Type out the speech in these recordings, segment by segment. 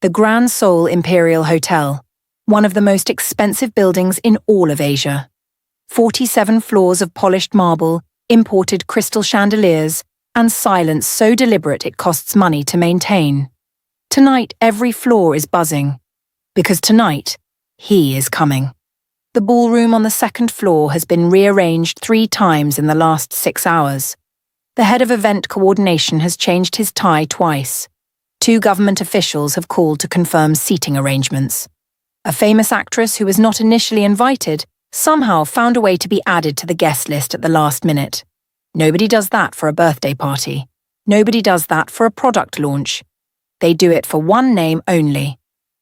the Grand Seoul Imperial Hotel, one of the most expensive buildings in all of Asia. 47 floors of polished marble, imported crystal chandeliers, and silence so deliberate it costs money to maintain. Tonight, every floor is buzzing, because tonight, he is coming. The ballroom on the second floor has been rearranged 3 times in the last 6 hours. The head of event coordination has changed his tie twice. 2 government officials have called to confirm seating arrangements. A famous actress who was not initially invited somehow found a way to be added to the guest list at the last minute. Nobody does that for a birthday party. Nobody does that for a product launch. They do it for one name only: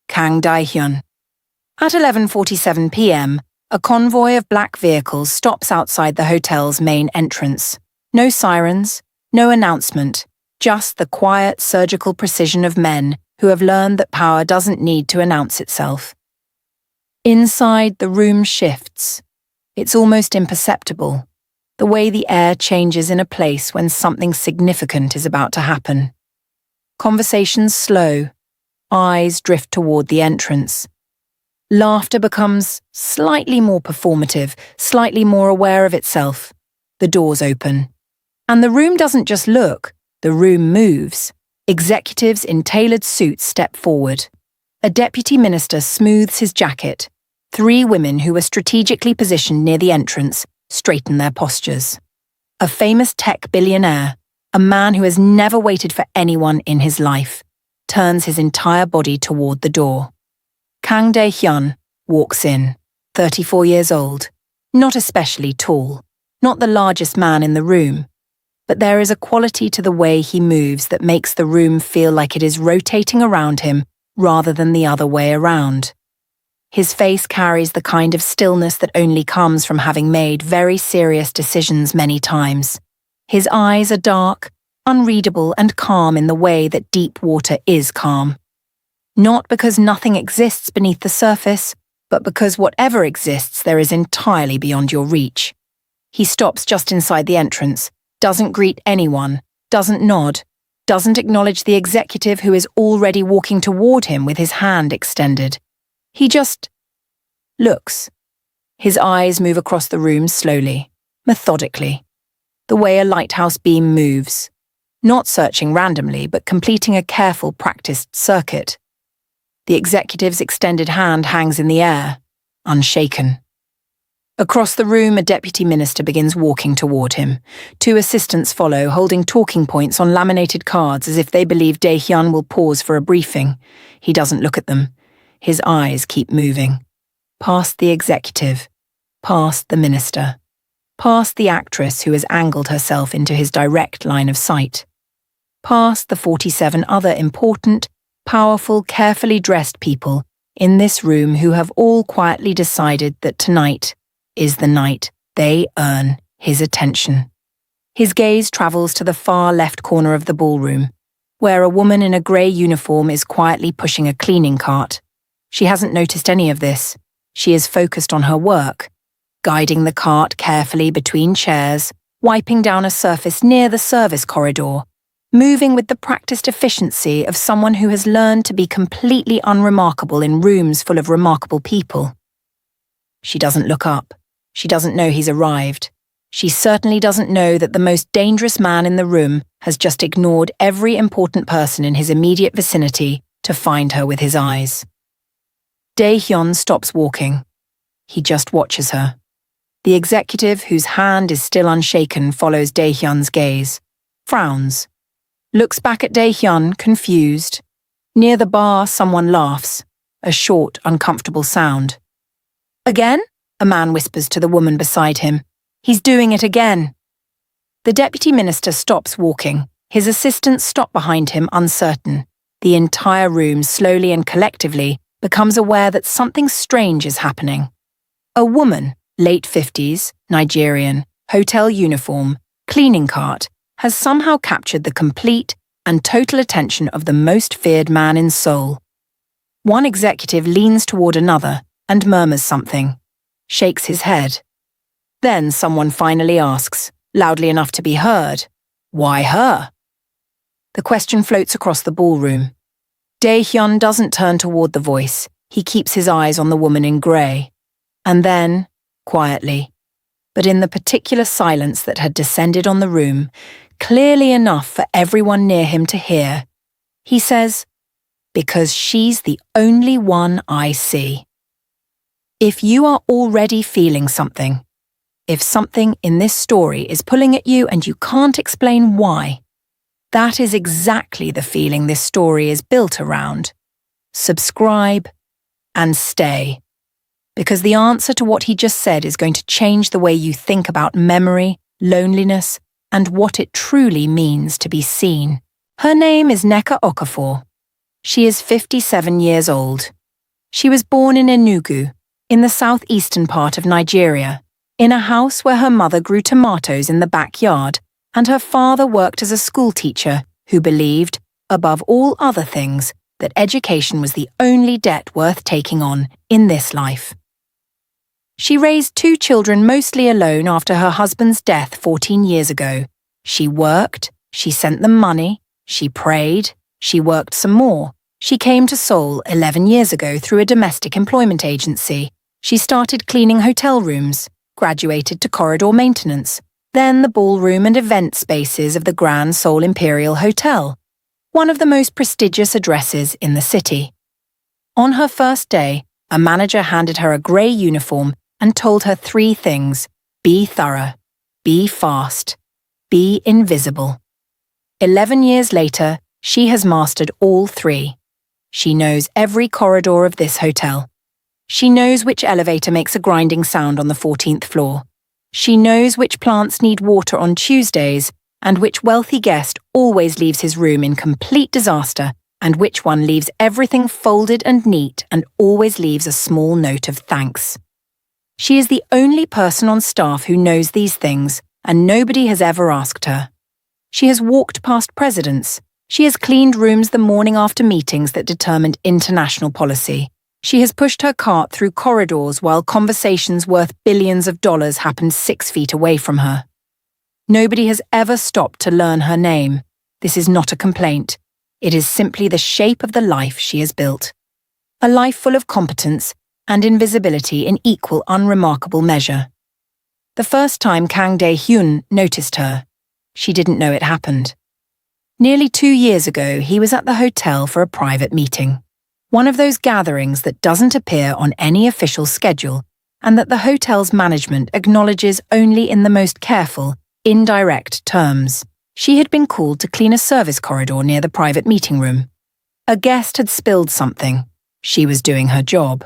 Kang Daun. At 11:47 p.m., a convoy of black vehicles stops outside the hotel's main entrance. No sirens, no announcement, just the quiet, surgical precision of men who have learned that power doesn't need to announce itself. Inside, the room shifts. It's almost imperceptible, the way the air changes in a place when something significant is about to happen. Conversations slow, eyes drift toward the entrance. Laughter becomes slightly more performative, slightly more aware of itself. The doors open. And the room doesn't just look, the room moves. Executives in tailored suits step forward. A deputy minister smooths his jacket. 3 women who were strategically positioned near the entrance straighten their postures. A famous tech billionaire, a man who has never waited for anyone in his life, turns his entire body toward the door. Kang Daun walks in, 34 years old, not especially tall, not the largest man in the room, but there is a quality to the way he moves that makes the room feel like it is rotating around him rather than the other way around. His face carries the kind of stillness that only comes from having made very serious decisions many times. His eyes are dark, unreadable, and calm in the way that deep water is calm. Not because nothing exists beneath the surface, but because whatever exists there is entirely beyond your reach. He stops just inside the entrance, doesn't greet anyone, doesn't nod, doesn't acknowledge the executive who is already walking toward him with his hand extended. He just looks. His eyes move across the room slowly, methodically, the way a lighthouse beam moves, not searching randomly, but completing a careful, practiced circuit. The executive's extended hand hangs in the air, unshaken. Across the room, a deputy minister begins walking toward him. 2 assistants follow, holding talking points on laminated cards as if they believe Daehyun will pause for a briefing. He doesn't look at them. His eyes keep moving. Past the executive, past the minister, past the actress who has angled herself into his direct line of sight, past the 47 other important, powerful, carefully dressed people in this room who have all quietly decided that tonight is the night they earn his attention. His gaze travels to the far left corner of the ballroom, where a woman in a grey uniform is quietly pushing a cleaning cart. She hasn't noticed any of this. She is focused on her work, guiding the cart carefully between chairs, wiping down a surface near the service corridor, moving with the practiced efficiency of someone who has learned to be completely unremarkable in rooms full of remarkable people. She doesn't look up. She doesn't know he's arrived. She certainly doesn't know that the most dangerous man in the room has just ignored every important person in his immediate vicinity to find her with his eyes. Daehyun stops walking. He just watches her. The executive, whose hand is still unshaken, follows Daehyun's gaze, frowns, looks back at Daehyun, confused. Near the bar, someone laughs, a short, uncomfortable sound. "Again?" a man whispers to the woman beside him. "He's doing it again." The deputy minister stops walking. His assistants stop behind him, uncertain. The entire room, slowly and collectively, becomes aware that something strange is happening. A woman, late 50s, Nigerian, hotel uniform, cleaning cart, has somehow captured the complete and total attention of the most feared man in Seoul. One executive leans toward another and murmurs something, shakes his head. Then someone finally asks, loudly enough to be heard, "Why her?" The question floats across the ballroom. Dae-hyun doesn't turn toward the voice. He keeps his eyes on the woman in grey. And then, quietly, but in the particular silence that had descended on the room, clearly enough for everyone near him to hear, he says, "Because she's the only one I see." If you are already feeling something, if something in this story is pulling at you and you can't explain why, that is exactly the feeling this story is built around. Subscribe and stay. Because the answer to what he just said is going to change the way you think about memory, loneliness, and what it truly means to be seen. Her name is Neca Okafor. She is 57 years old. She was born in Enugu, in the southeastern part of Nigeria, in a house where her mother grew tomatoes in the backyard, and her father worked as a schoolteacher who believed, above all other things, that education was the only debt worth taking on in this life. She raised 2 children mostly alone after her husband's death 14 years ago. She worked, she sent them money, she prayed, she worked some more. She came to Seoul 11 years ago through a domestic employment agency. She started cleaning hotel rooms, graduated to corridor maintenance, then the ballroom and event spaces of the Grand Seoul Imperial Hotel, one of the most prestigious addresses in the city. On her first day, a manager handed her a grey uniform and told her 3 things: be thorough, be fast, be invisible. 11 years later, she has mastered all 3. She knows every corridor of this hotel. She knows which elevator makes a grinding sound on the 14th floor. She knows which plants need water on Tuesdays and which wealthy guest always leaves his room in complete disaster and which one leaves everything folded and neat and always leaves a small note of thanks. She is the only person on staff who knows these things, and nobody has ever asked her. She has walked past presidents. She has cleaned rooms the morning after meetings that determined international policy. She has pushed her cart through corridors while conversations worth billions of dollars happened 6 feet away from her. Nobody has ever stopped to learn her name. This is not a complaint. It is simply the shape of the life she has built. A life full of competence and invisibility in equal unremarkable measure. The first time Kang Daun noticed her, she didn't know it happened. Nearly 2 years ago, he was at the hotel for a private meeting. One of those gatherings that doesn't appear on any official schedule and that the hotel's management acknowledges only in the most careful, indirect terms. She had been called to clean a service corridor near the private meeting room. A guest had spilled something. She was doing her job.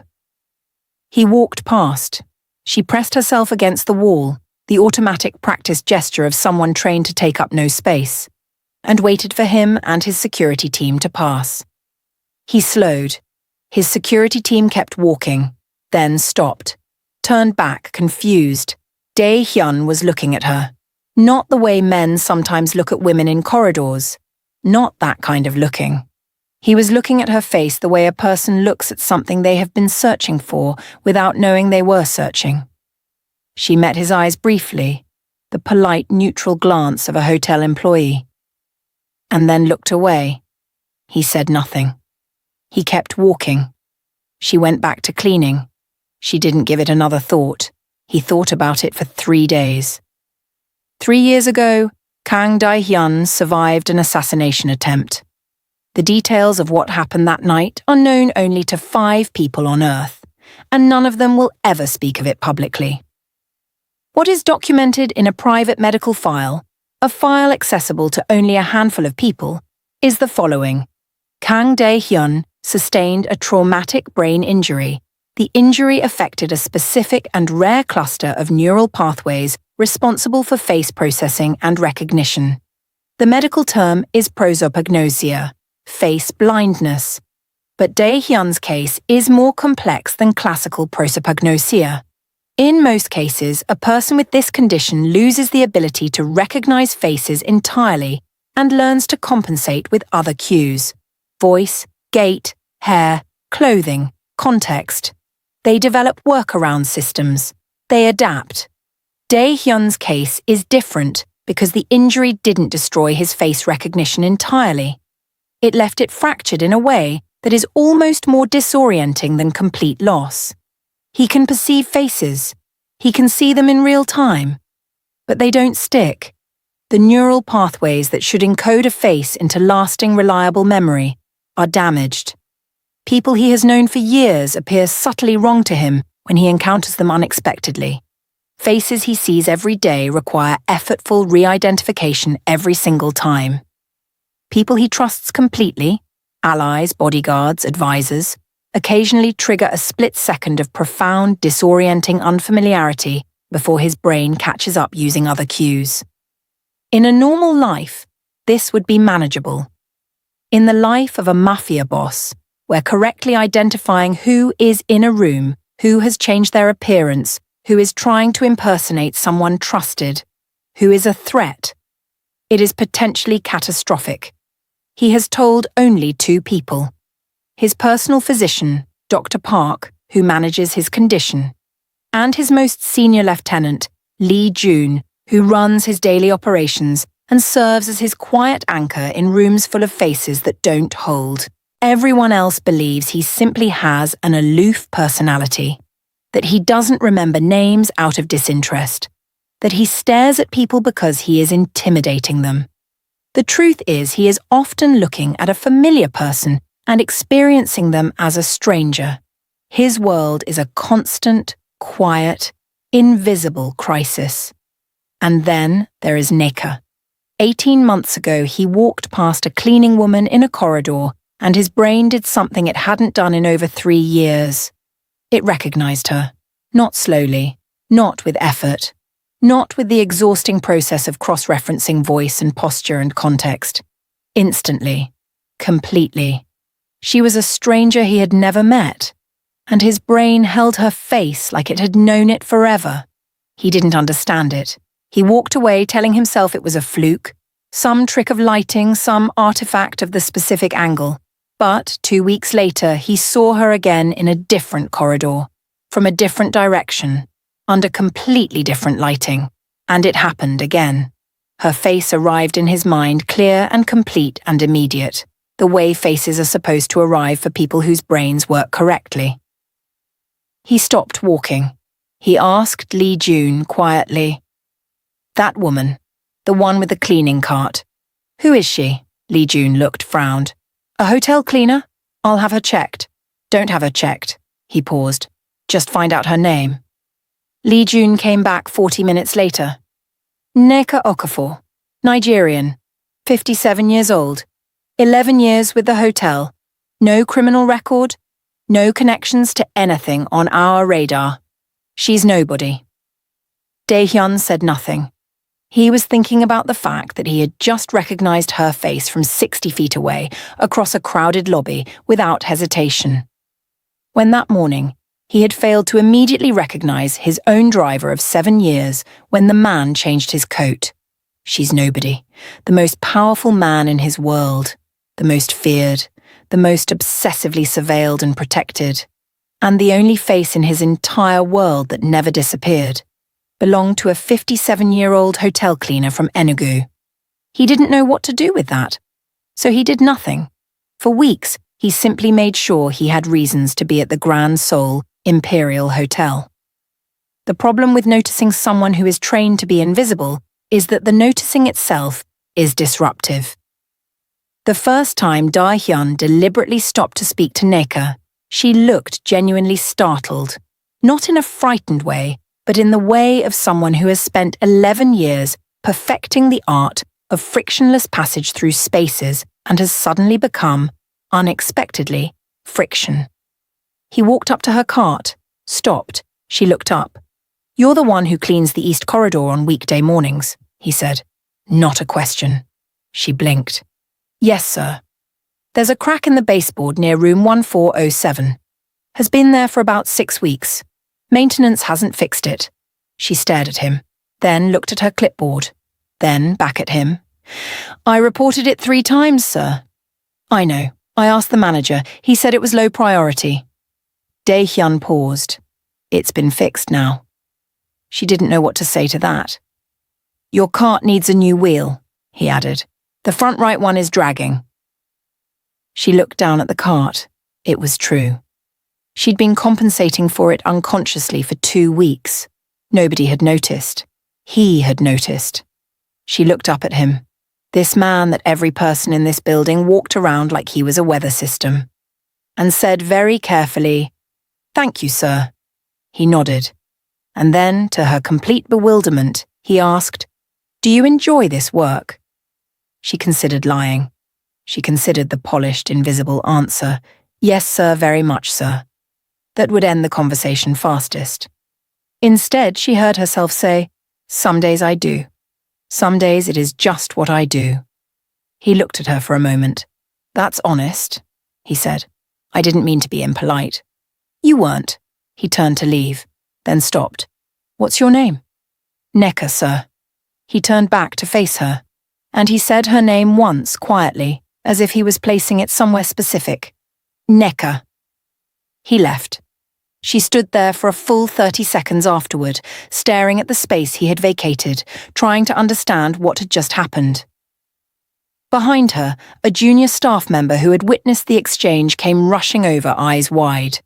He walked past. She pressed herself against the wall, the automatic practice gesture of someone trained to take up no space, and waited for him and his security team to pass. He slowed. His security team kept walking, then stopped, turned back, confused. Dae-hyun was looking at her. Not the way men sometimes look at women in corridors. Not that kind of looking. He was looking at her face the way a person looks at something they have been searching for without knowing they were searching. She met his eyes briefly, the polite, neutral glance of a hotel employee, and then looked away. He said nothing. He kept walking. She went back to cleaning. She didn't give it another thought. He thought about it for 3 days. 3 years ago, Kang Daun survived an assassination attempt. The details of what happened that night are known only to 5 people on Earth, and none of them will ever speak of it publicly. What is documented in a private medical file, a file accessible to only a handful of people, is the following. Kang Daun sustained a traumatic brain injury. The injury affected a specific and rare cluster of neural pathways responsible for face processing and recognition. The medical term is prosopagnosia, face blindness. But Dae-hyun's case is more complex than classical prosopagnosia. In most cases, a person with this condition loses the ability to recognize faces entirely and learns to compensate with other cues: voice, gait, hair, clothing, context. They develop workaround systems. They adapt. Dae-hyun's case is different because the injury didn't destroy his face recognition entirely. It left it fractured in a way that is almost more disorienting than complete loss. He can perceive faces. He can see them in real time. But they don't stick. The neural pathways that should encode a face into lasting, reliable memory are damaged. People he has known for years appear subtly wrong to him when he encounters them unexpectedly. Faces he sees every day require effortful re-identification every single time. People he trusts completely, allies, bodyguards, advisors, occasionally trigger a split second of profound, disorienting unfamiliarity before his brain catches up using other cues. In a normal life, this would be manageable. In the life of a mafia boss, where correctly identifying who is in a room, who has changed their appearance, who is trying to impersonate someone trusted, who is a threat, it is potentially catastrophic. He has told only 2 people. His personal physician, Dr. Park, who manages his condition, and his most senior lieutenant, Lee Jun, who runs his daily operations and serves as his quiet anchor in rooms full of faces that don't hold. Everyone else believes he simply has an aloof personality, that he doesn't remember names out of disinterest, that he stares at people because he is intimidating them. The truth is he is often looking at a familiar person and experiencing them as a stranger. His world is a constant, quiet, invisible crisis. And then there is Neca. 18 months ago, he walked past a cleaning woman in a corridor, and his brain did something it hadn't done in over 3 years. It recognized her, not slowly, not with effort, not with the exhausting process of cross-referencing voice and posture and context. Instantly, completely. She was a stranger he had never met, and his brain held her face like it had known it forever. He didn't understand it. He walked away telling himself it was a fluke, some trick of lighting, some artifact of the specific angle. But 2 weeks later, he saw her again in a different corridor, from a different direction, under completely different lighting. And it happened again. Her face arrived in his mind clear and complete and immediate, the way faces are supposed to arrive for people whose brains work correctly. He stopped walking. He asked Lee Jun quietly, "That woman, the one with the cleaning cart, who is she?" Lee Jun looked, frowned. "A hotel cleaner? I'll have her checked." "Don't have her checked," he paused. "Just find out her name." Lee Jun came back 40 minutes later. Neca Okafor, Nigerian, 57 years old, 11 years with the hotel, no criminal record, no connections to anything on our radar. She's nobody. Dae-hyun said nothing. He was thinking about the fact that he had just recognized her face from 60 feet away, across a crowded lobby, without hesitation. When that morning, he had failed to immediately recognize his own driver of 7 years when the man changed his coat. She's nobody, the most powerful man in his world, the most feared, the most obsessively surveilled and protected, and the only face in his entire world that never disappeared, belonged to a 57-year-old hotel cleaner from Enugu. He didn't know what to do with that, so he did nothing. For weeks, he simply made sure he had reasons to be at the Grand Seoul Imperial Hotel. The problem with noticing someone who is trained to be invisible is that the noticing itself is disruptive. The first time Dae-hyun deliberately stopped to speak to Neca, she looked genuinely startled, not in a frightened way, but in the way of someone who has spent 11 years perfecting the art of frictionless passage through spaces and has suddenly become, unexpectedly, friction. He walked up to her cart, stopped. She looked up. "You're the one who cleans the East Corridor on weekday mornings," he said. "Not a question." She blinked. "Yes, sir. There's a crack in the baseboard near room 1407. Has been there for about 6 weeks. Maintenance hasn't fixed it." She stared at him, then looked at her clipboard, then back at him. "I reported it 3 times, sir." "I know. I asked the manager. He said it was low priority." Dae-hyun paused. "It's been fixed now." She didn't know what to say to that. "Your cart needs a new wheel," he added. "The front right one is dragging." She looked down at the cart. It was true. She'd been compensating for it unconsciously for 2 weeks. Nobody had noticed. He had noticed. She looked up at him. This man that every person in this building walked around like he was a weather system. And said very carefully, "Thank you, sir." He nodded. And then, to her complete bewilderment, he asked, "Do you enjoy this work?" She considered lying. She considered the polished, invisible answer, "Yes, sir, very much, sir." That would end the conversation fastest. Instead, she heard herself say, "Some days I do. Some days it is just what I do." He looked at her for a moment. "That's honest," he said. "I didn't mean to be impolite." "You weren't." He turned to leave, then stopped. "What's your name?" "Neca, sir." He turned back to face her, and he said her name once quietly, as if he was placing it somewhere specific. "Neca." He left. She stood there for a full 30 seconds afterward, staring at the space he had vacated, trying to understand what had just happened. Behind her, a junior staff member who had witnessed the exchange came rushing over, eyes wide.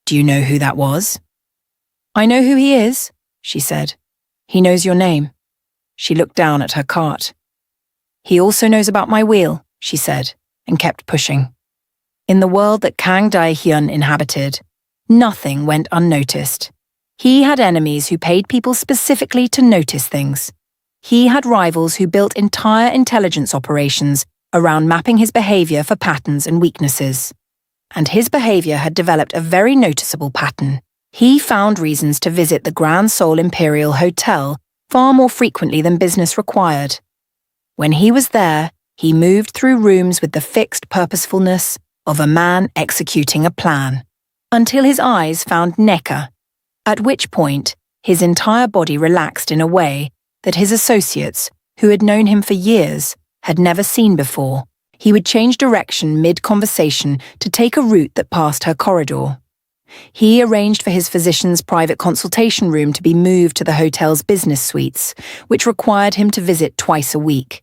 "Do you know who that was?" "I know who he is," she said. "He knows your name." She looked down at her cart. "He also knows about my wheel," she said, and kept pushing. In the world that Kang Daun inhabited, nothing went unnoticed. He had enemies who paid people specifically to notice things. He had rivals who built entire intelligence operations around mapping his behavior for patterns and weaknesses. And his behavior had developed a very noticeable pattern. He found reasons to visit the Grand Seoul Imperial Hotel far more frequently than business required. When he was there, he moved through rooms with the fixed purposefulness of a man executing a plan, until his eyes found Neca, at which point his entire body relaxed in a way that his associates, who had known him for years, had never seen before. He would change direction mid-conversation to take a route that passed her corridor. He arranged for his physician's private consultation room to be moved to the hotel's business suites, which required him to visit twice a week.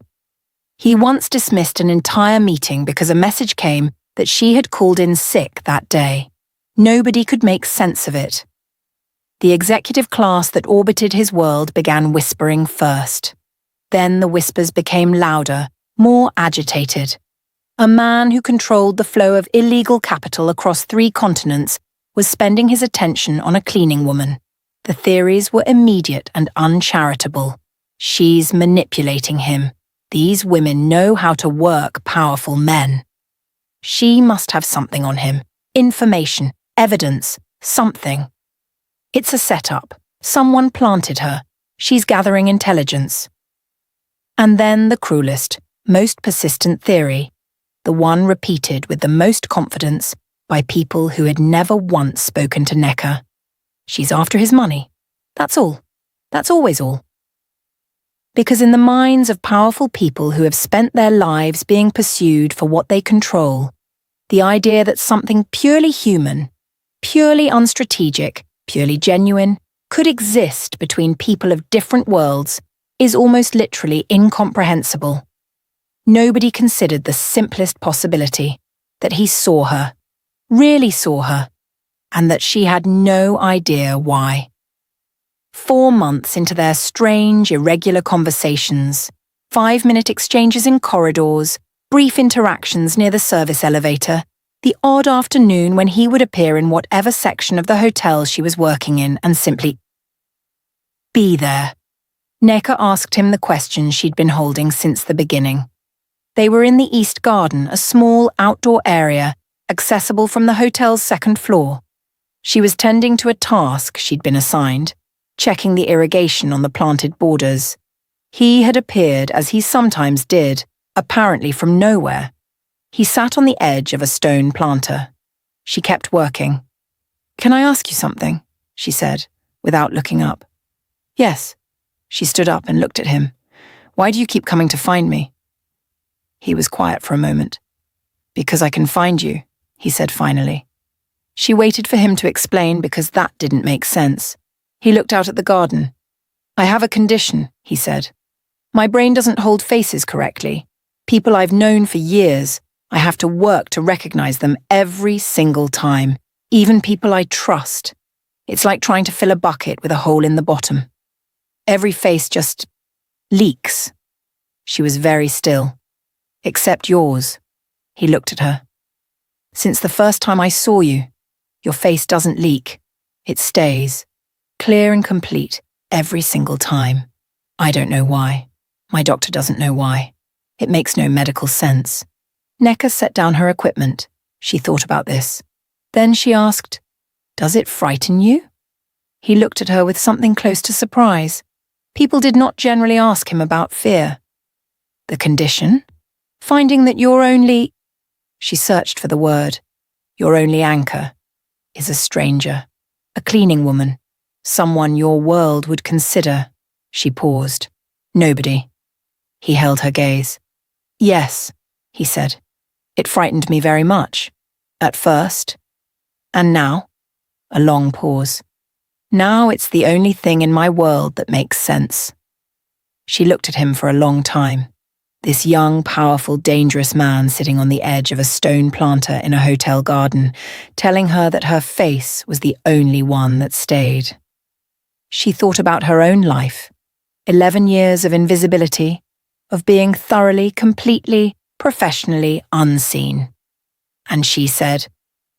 He once dismissed an entire meeting because a message came that she had called in sick that day. Nobody could make sense of it. The executive class that orbited his world began whispering first. Then the whispers became louder, more agitated. A man who controlled the flow of illegal capital across 3 continents was spending his attention on a cleaning woman. The theories were immediate and uncharitable. She's manipulating him. These women know how to work powerful men. She must have something on him. Information, evidence, something. It's a setup. Someone planted her. She's gathering intelligence. And then the cruelest, most persistent theory, the one repeated with the most confidence by people who had never once spoken to Neca. She's after his money. That's all. That's always all. Because in the minds of powerful people who have spent their lives being pursued for what they control, the idea that something purely human, purely unstrategic, purely genuine, could exist between people of different worlds is almost literally incomprehensible. Nobody considered the simplest possibility, that he saw her, really saw her, and that she had no idea why. 4 months into their strange, irregular conversations, 5-minute exchanges in corridors, brief interactions near the service elevator, the odd afternoon when he would appear in whatever section of the hotel she was working in and simply be there. Neca asked him the questions she'd been holding since the beginning. They were in the East Garden, a small outdoor area accessible from the hotel's 2nd floor. She was tending to a task she'd been assigned, checking the irrigation on the planted borders. He had appeared, as he sometimes did, apparently from nowhere. He sat on the edge of a stone planter. She kept working. "Can I ask you something?" she said, without looking up. "Yes." She stood up and looked at him. "Why do you keep coming to find me?" He was quiet for a moment. "Because I can find you," he said finally. She waited for him to explain because that didn't make sense. He looked out at the garden. "I have a condition," he said. "My brain doesn't hold faces correctly. People I've known for years, I have to work to recognize them every single time, even people I trust. It's like trying to fill a bucket with a hole in the bottom. Every face just leaks. She was very still. Except yours. He looked at her. Since the first time I saw you, your face doesn't leak. It stays, clear and complete, every single time. I don't know why. My doctor doesn't know why. It makes no medical sense. Neca set down her equipment. She thought about this. Then she asked, "Does it frighten you?" He looked at her with something close to surprise. People did not generally ask him about fear. The condition? Finding that your only... She searched for the word. Your only anchor is a stranger, a cleaning woman, someone your world would consider. She paused. Nobody. He held her gaze. Yes, he said. It frightened me very much. At first. And now? A long pause. Now it's the only thing in my world that makes sense. She looked at him for a long time. This young, powerful, dangerous man sitting on the edge of a stone planter in a hotel garden, telling her that her face was the only one that stayed. She thought about her own life. 11 years of invisibility, of being thoroughly, completely, professionally unseen. And she said,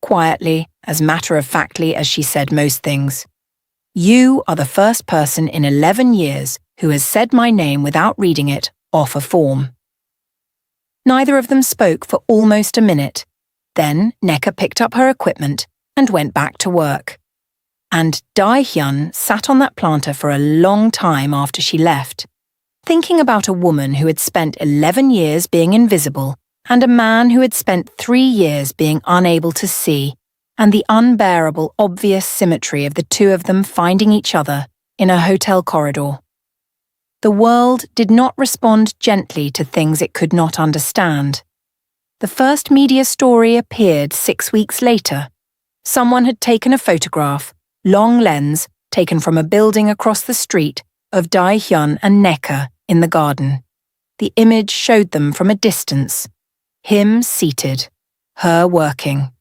quietly, as matter-of-factly as she said most things, "You are the first person in 11 years who has said my name without reading it off a form." Neither of them spoke for almost a minute. Then Neca picked up her equipment and went back to work. And Dae-hyun sat on that planter for a long time after she left, thinking about a woman who had spent 11 years being invisible and a man who had spent 3 years being unable to see, and the unbearable, obvious symmetry of the two of them finding each other in a hotel corridor. The world did not respond gently to things it could not understand. The first media story appeared 6 weeks later. Someone had taken a photograph, long lens, taken from a building across the street, of Dae-hyun and Neca in the garden. The image showed them from a distance. Him seated, her working.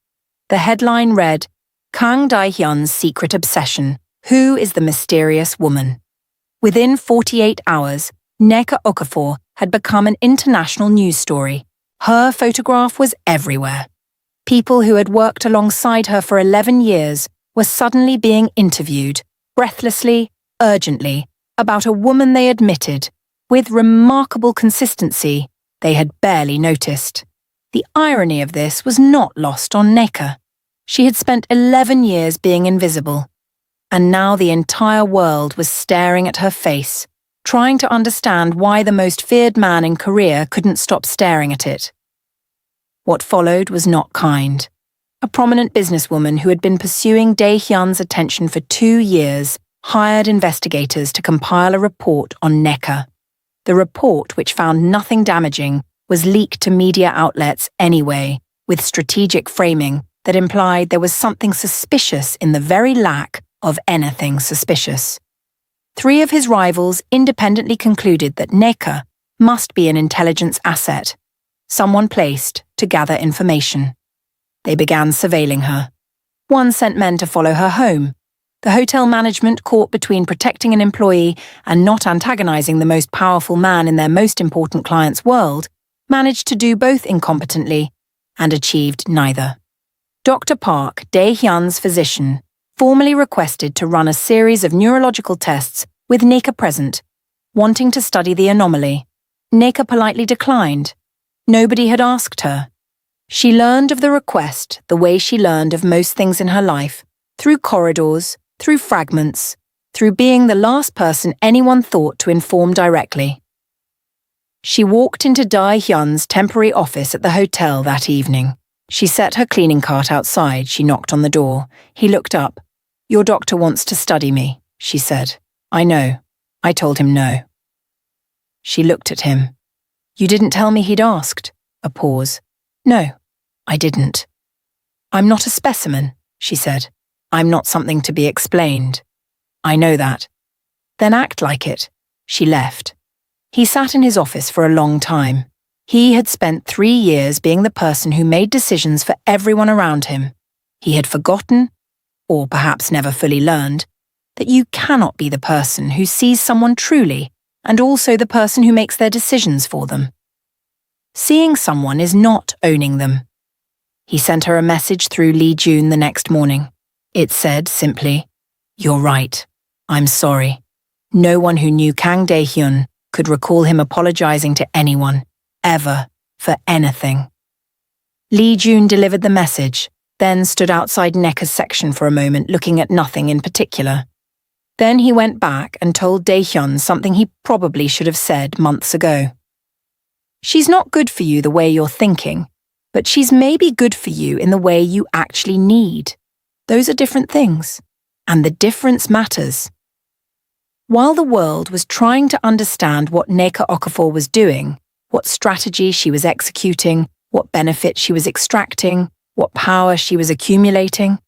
The headline read, "Kang Dae-hyun's secret obsession. Who is the mysterious woman?" Within 48 hours, Neca Okafor had become an international news story. Her photograph was everywhere. People who had worked alongside her for 11 years were suddenly being interviewed, breathlessly, urgently, about a woman they admitted, with remarkable consistency, they had barely noticed. The irony of this was not lost on Neca. She had spent 11 years being invisible, and now the entire world was staring at her face, trying to understand why the most feared man in Korea couldn't stop staring at it. What followed was not kind. A prominent businesswoman who had been pursuing Dae-hyun's attention for 2 years hired investigators to compile a report on Neca. The report, which found nothing damaging, was leaked to media outlets anyway, with strategic framing that implied there was something suspicious in the very lack of anything suspicious. 3 of his rivals independently concluded that Neca must be an intelligence asset, someone placed to gather information. They began surveilling her. One sent men to follow her home. The hotel management, caught between protecting an employee and not antagonizing the most powerful man in their most important client's world, managed to do both incompetently and achieved neither. Dr. Park, Dae-hyun's physician, formally requested to run a series of neurological tests with Neca present, wanting to study the anomaly. Neca politely declined. Nobody had asked her. She learned of the request the way she learned of most things in her life, through corridors, through fragments, through being the last person anyone thought to inform directly. She walked into Dae-hyun's temporary office at the hotel that evening. She set her cleaning cart outside. She knocked on the door. He looked up. "Your doctor wants to study me," she said. "I know." I told him no. She looked at him. "You didn't tell me he'd asked." A pause. "No, I didn't." "I'm not a specimen," she said. "I'm not something to be explained." "I know that." "Then act like it." She left. He sat in his office for a long time. He had spent 3 years being the person who made decisions for everyone around him. He had forgotten, or perhaps never fully learned, that you cannot be the person who sees someone truly and also the person who makes their decisions for them. Seeing someone is not owning them. He sent her a message through Lee Jun the next morning. It said simply, "You're right. I'm sorry." No one who knew Kang Daun could recall him apologizing to anyone, ever, for anything. Lee Jun delivered the message, then stood outside Neca's section for a moment looking at nothing in particular. Then he went back and told Daehyun something he probably should have said months ago. "She's not good for you the way you're thinking, but she's maybe good for you in the way you actually need. Those are different things, and the difference matters." While the world was trying to understand what Neca Okafor was doing, what strategy she was executing, what benefit she was extracting, what power she was accumulating,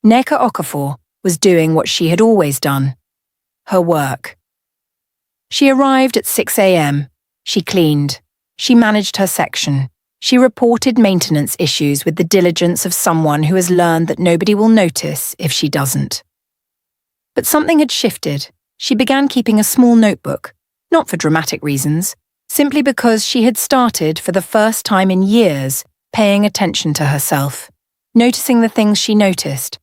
Neca Okafor was doing what she had always done, her work. She arrived at 6 a.m. She cleaned. She managed her section. She reported maintenance issues with the diligence of someone who has learned that nobody will notice if she doesn't. But something had shifted. She began keeping a small notebook, not for dramatic reasons, simply because she had started for the first time in years paying attention to herself, noticing the things she noticed,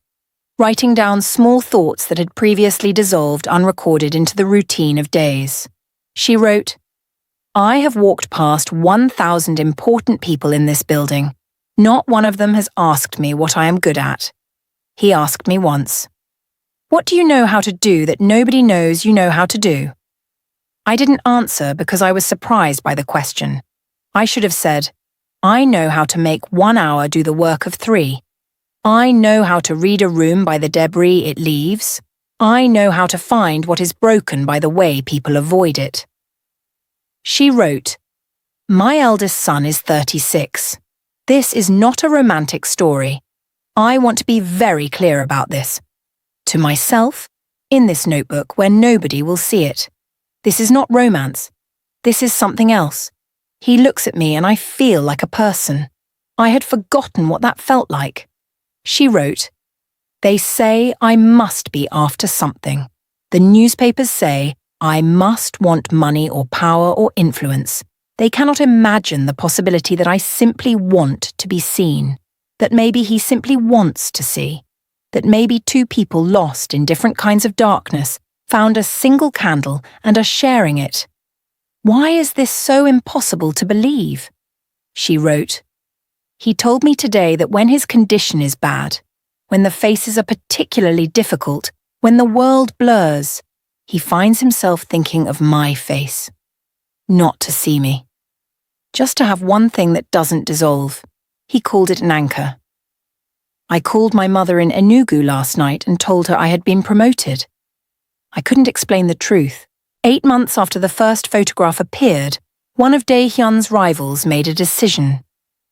writing down small thoughts that had previously dissolved unrecorded into the routine of days. She wrote, "I have walked past 1,000 important people in this building. Not one of them has asked me what I am good at. He asked me once, 'What do you know how to do that nobody knows you know how to do?' I didn't answer because I was surprised by the question. I should have said, 'I know how to make 1 hour do the work of 3. I know how to read a room by the debris it leaves. I know how to find what is broken by the way people avoid it.'" She wrote, "My eldest son is 36. This is not a romantic story. I want to be very clear about this. To myself, in this notebook where nobody will see it. This is not romance. This is something else. He looks at me and I feel like a person. I had forgotten what that felt like." She wrote, "They say I must be after something. The newspapers say I must want money or power or influence. They cannot imagine the possibility that I simply want to be seen, that maybe he simply wants to see, that maybe two people lost in different kinds of darkness found a single candle and are sharing it. Why is this so impossible to believe?" She wrote, "He told me today that when his condition is bad, when the faces are particularly difficult, when the world blurs, he finds himself thinking of my face. Not to see me. Just to have one thing that doesn't dissolve. He called it an anchor. I called my mother in Enugu last night and told her I had been promoted. I couldn't explain the truth. 8 months after the first photograph appeared, one of Daehyun's rivals made a decision.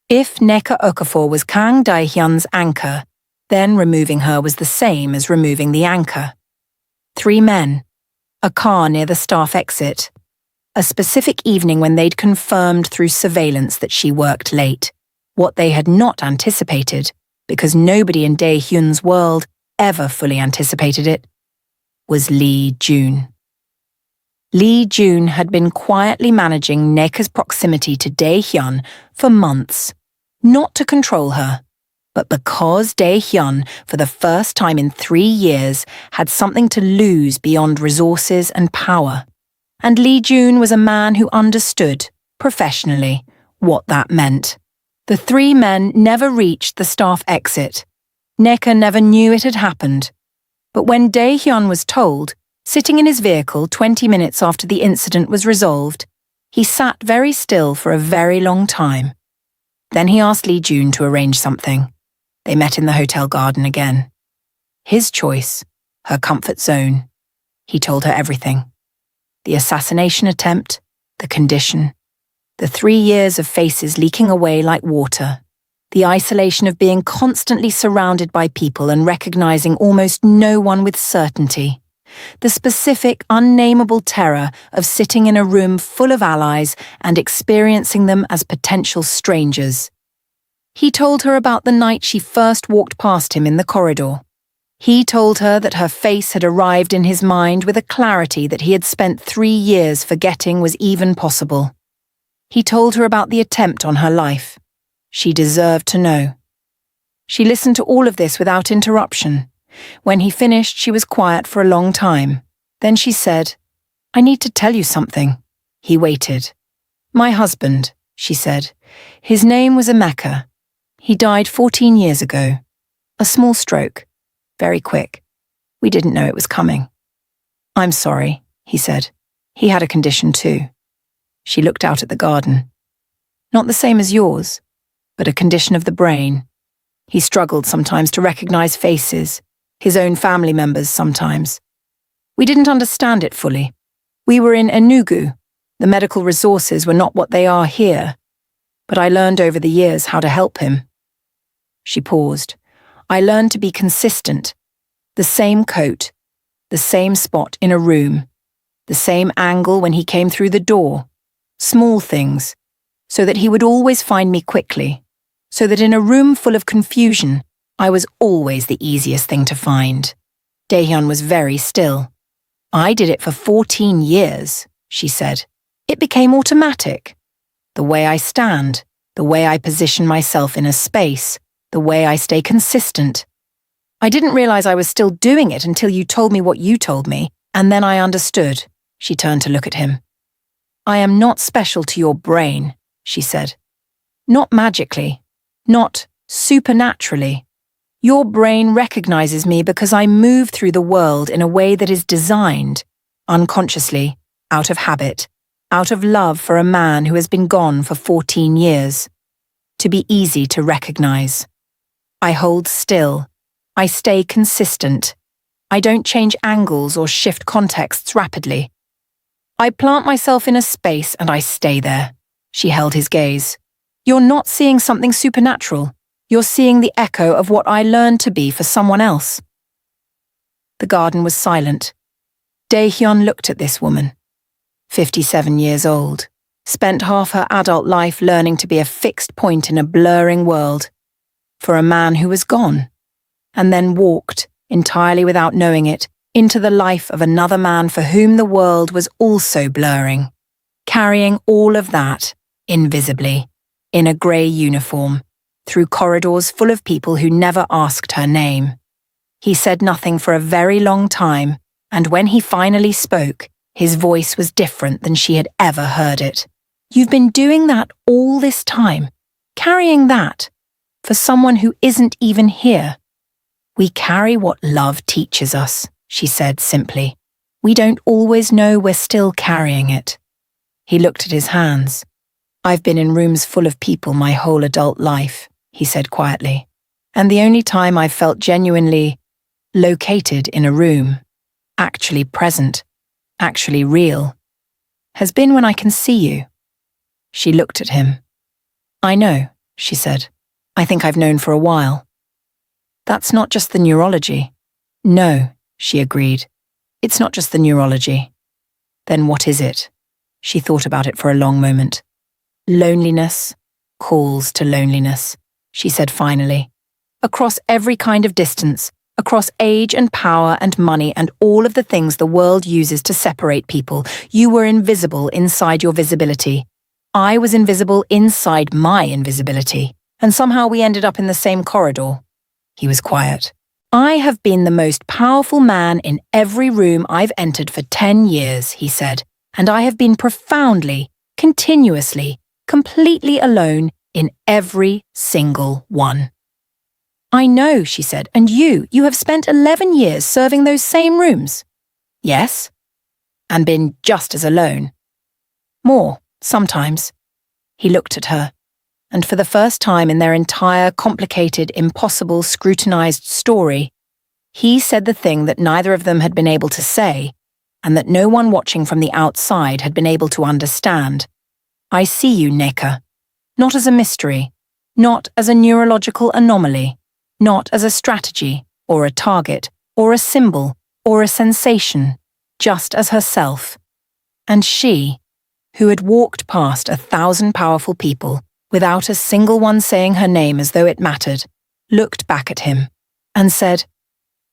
If Neca Okafor was Kang Daehyun's anchor, then removing her was the same as removing the anchor. 3 men, a car near the staff exit, a specific evening when they'd confirmed through surveillance that she worked late, what they had not anticipated, because nobody in Daehyun's world ever fully anticipated it, was Lee Jun. Lee Jun had been quietly managing Neca's proximity to Daehyun for months, not to control her, but because Daehyun, for the first time in 3 years, had something to lose beyond resources and power. And Lee Jun was a man who understood, professionally, what that meant. The 3 men never reached the staff exit. Neca never knew it had happened. But when Daehyun was told, sitting in his vehicle 20 minutes after the incident was resolved, he sat very still for a very long time. Then he asked Lee Jun to arrange something. They met in the hotel garden again. His choice, her comfort zone. He told her everything. The assassination attempt, the condition, the 3 years of faces leaking away like water, the isolation of being constantly surrounded by people and recognizing almost no one with certainty, The specific, unnameable terror of sitting in a room full of allies and experiencing them as potential strangers. He told her about the night she first walked past him in the corridor. He told her that her face had arrived in his mind with a clarity that he had spent 3 years forgetting was even possible. He told her about the attempt on her life. She deserved to know. She listened to all of this without interruption. When he finished, she was quiet for a long time. Then she said, "I need to tell you something." He waited. "My husband," she said. "His name was Neca. He died 14 years ago. A small stroke. Very quick. We didn't know it was coming." "I'm sorry," he said. "He had a condition too." She looked out at the garden. "Not the same as yours, but a condition of the brain. He struggled sometimes to recognize faces, his own family members sometimes. We didn't understand it fully. We were in Enugu. The medical resources were not what they are here. But I learned over the years how to help him." She paused. "I learned to be consistent. The same coat, the same spot in a room, the same angle when he came through the door. Small things, so that he would always find me quickly, so that in a room full of confusion, I was always the easiest thing to find." Daehyun was very still. "I did it for 14 years, she said. "It became automatic. The way I stand, the way I position myself in a space, the way I stay consistent. I didn't realize I was still doing it until you told me what you told me, and then I understood." She turned to look at him. "I am not special to your brain," she said. "Not magically, not supernaturally. Your brain recognizes me because I move through the world in a way that is designed, unconsciously, out of habit, out of love for a man who has been gone for 14 years, to be easy to recognize. I hold still. I stay consistent. I don't change angles or shift contexts rapidly. I plant myself in a space and I stay there." She held his gaze. "You're not seeing something supernatural. You're seeing the echo of what I learned to be for someone else." The garden was silent. Daehyun looked at this woman. 57 years old, spent half her adult life learning to be a fixed point in a blurring world. For a man who was gone, and then walked, entirely without knowing it, into the life of another man for whom the world was also blurring, carrying all of that, invisibly, in a grey uniform, through corridors full of people who never asked her name. He said nothing for a very long time, and when he finally spoke, his voice was different than she had ever heard it. "You've been doing that all this time, carrying that, for someone who isn't even here. We carry what love teaches us," she said simply. "We don't always know we're still carrying it." He looked at his hands. "I've been in rooms full of people my whole adult life," he said quietly. "And the only time I've felt genuinely located in a room, actually present, actually real, has been when I can see you." She looked at him. "I know," she said. "I think I've known for a while." "That's not just the neurology." "No," she agreed. "It's not just the neurology." "Then what is it?" She thought about it for a long moment. "Loneliness calls to loneliness," she said finally. "Across every kind of distance, across age and power and money and all of the things the world uses to separate people, you were invisible inside your visibility. I was invisible inside my invisibility, and somehow we ended up in the same corridor." He was quiet. "I have been the most powerful man in every room I've entered for 10 years, he said, and I have been profoundly, continuously, completely alone in every single one." "I know," she said, "and you have spent 11 years serving those same rooms." "Yes." "And been just as alone." "More, sometimes." He looked at her, and for the first time in their entire complicated, impossible, scrutinized story, he said the thing that neither of them had been able to say, and that no one watching from the outside had been able to understand. "I see you, Neca. Not as a mystery, not as a neurological anomaly, not as a strategy, or a target, or a symbol, or a sensation, just as herself. And she, who had walked past 1,000 powerful people without a single one saying her name as though it mattered, looked back at him and said,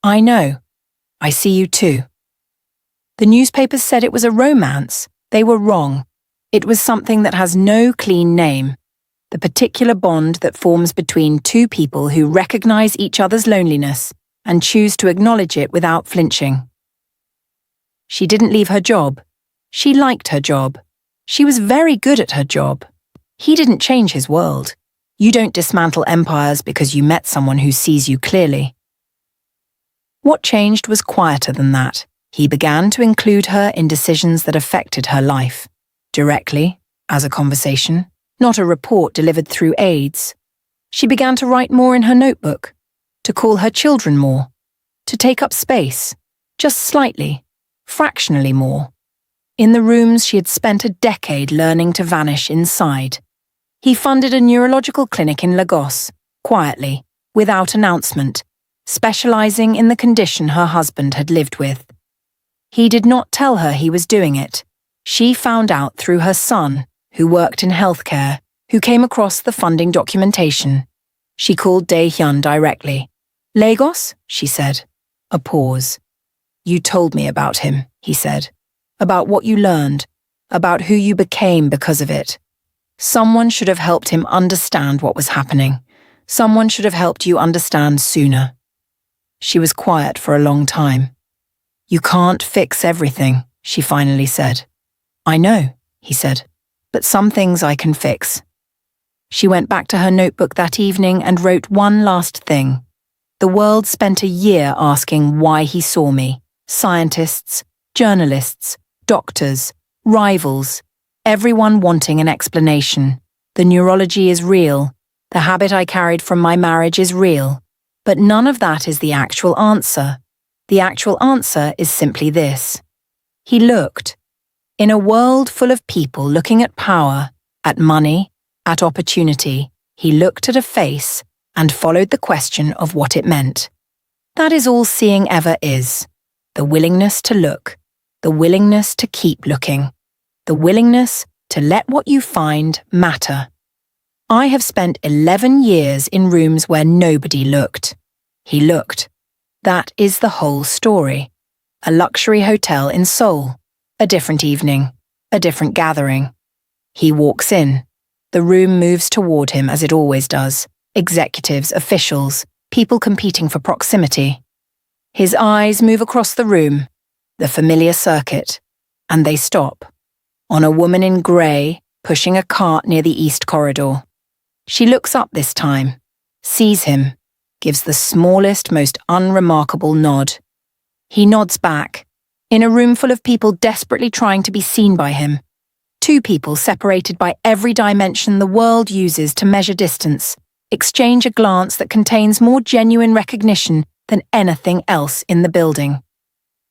"I know. I see you too." The newspapers said it was a romance. They were wrong. It was something that has no clean name. The particular bond that forms between two people who recognize each other's loneliness and choose to acknowledge it without flinching. She didn't leave her job. She liked her job. She was very good at her job. He didn't change his world. You don't dismantle empires because you met someone who sees you clearly. What changed was quieter than that. He began to include her in decisions that affected her life, directly, as a conversation, not a report delivered through aides. She began to write more in her notebook, to call her children more, to take up space, just slightly, fractionally more, in the rooms she had spent a decade learning to vanish inside. He funded a neurological clinic in Lagos, quietly, without announcement, specializing in the condition her husband had lived with. He did not tell her he was doing it. She found out through her son, who worked in healthcare, who came across the funding documentation. She called Dae-hyun directly. "Lagos?" she said. A pause. "You told me about him," he said. "About what you learned, about who you became because of it. Someone should have helped him understand what was happening. Someone should have helped you understand sooner." She was quiet for a long time. "You can't fix everything," she finally said. "I know," he said, "but some things I can fix." She went back to her notebook that evening and wrote one last thing. The world spent a year asking why he saw me. Scientists, journalists, doctors, rivals, everyone wanting an explanation. The neurology is real. The habit I carried from my marriage is real. But none of that is the actual answer. The actual answer is simply this. He looked. In a world full of people looking at power, at money, at opportunity, he looked at a face and followed the question of what it meant. That is all seeing ever is. The willingness to look, the willingness to keep looking, the willingness to let what you find matter. I have spent 11 years in rooms where nobody looked. He looked. That is the whole story. A luxury hotel in Seoul. A different evening. A different gathering. He walks in. The room moves toward him as it always does. Executives, officials, people competing for proximity. His eyes move across the room, the familiar circuit, and they stop. On a woman in grey, pushing a cart near the east corridor. She looks up this time, sees him, gives the smallest, most unremarkable nod. He nods back, in a room full of people desperately trying to be seen by him. Two people separated by every dimension the world uses to measure distance, exchange a glance that contains more genuine recognition than anything else in the building.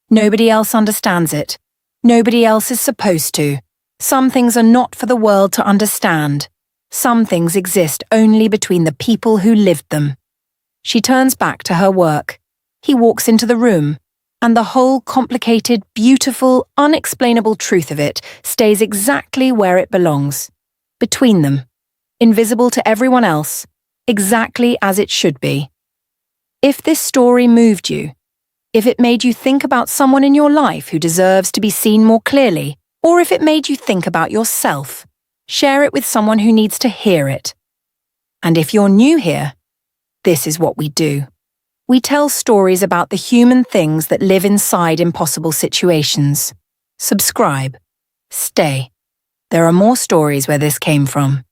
Nobody else understands it. Nobody else is supposed to. Some things are not for the world to understand. Some things exist only between the people who lived them. She turns back to her work. He walks into the room, and the whole complicated, beautiful, unexplainable truth of it stays exactly where it belongs. Between them, invisible to everyone else, exactly as it should be. If this story moved you, if it made you think about someone in your life who deserves to be seen more clearly, or if it made you think about yourself, share it with someone who needs to hear it. And if you're new here, this is what we do. We tell stories about the human things that live inside impossible situations. Subscribe. Stay. There are more stories where this came from.